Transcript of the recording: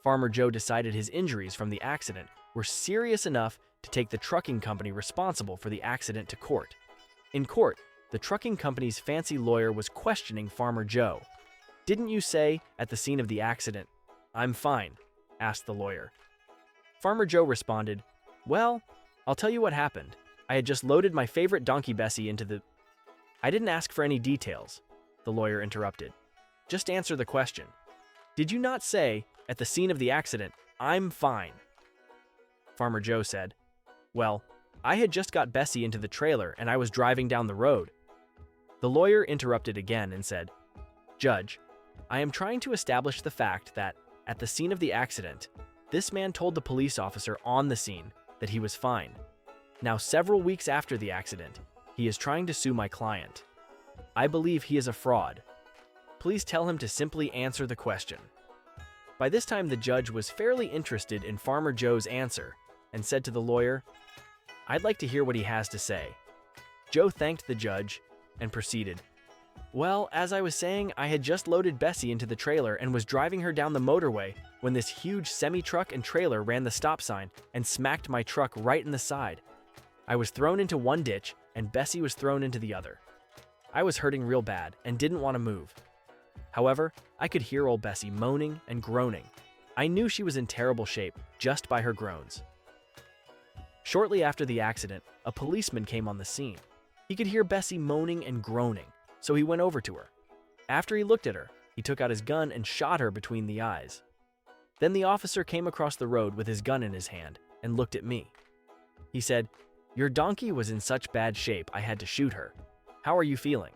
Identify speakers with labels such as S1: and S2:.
S1: Farmer Joe decided his injuries from the accident were serious enough to take the trucking company responsible for the accident to court. In court, the trucking company's fancy lawyer was questioning Farmer Joe. "Didn't you say, at the scene of the accident, 'I'm fine'?" asked the lawyer. Farmer Joe responded, "Well, I'll tell you what happened. I had just loaded my favorite donkey Bessie into the—" "I didn't ask for any details," the lawyer interrupted. "Just answer the question. Did you not say, at the scene of the accident, 'I'm fine'?" Farmer Joe said, "Well, I had just got Bessie into the trailer and I was driving down the road." The lawyer interrupted again and said, "Judge, I am trying to establish the fact that, at the scene of the accident, this man told the police officer on the scene that he was fine. Now, several weeks after the accident, he is trying to sue my client. I believe he is a fraud. Please tell him to simply answer the question." By this time, the judge was fairly interested in Farmer Joe's answer and said to the lawyer, "I'd like to hear what he has to say." Joe thanked the judge and proceeded, "Well, as I was saying, I had just loaded Bessie into the trailer and was driving her down the motorway when this huge semi-truck and trailer ran the stop sign and smacked my truck right in the side. I was thrown into one ditch and Bessie was thrown into the other. I was hurting real bad and didn't want to move. However, I could hear old Bessie moaning and groaning. I knew she was in terrible shape just by her groans." Shortly after the accident, a policeman came on the scene. He could hear Bessie moaning and groaning, so he went over to her. After he looked at her, he took out his gun and shot her between the eyes. Then the officer came across the road with his gun in his hand and looked at me. He said, "Your donkey was in such bad shape I had to shoot her. How are you feeling?"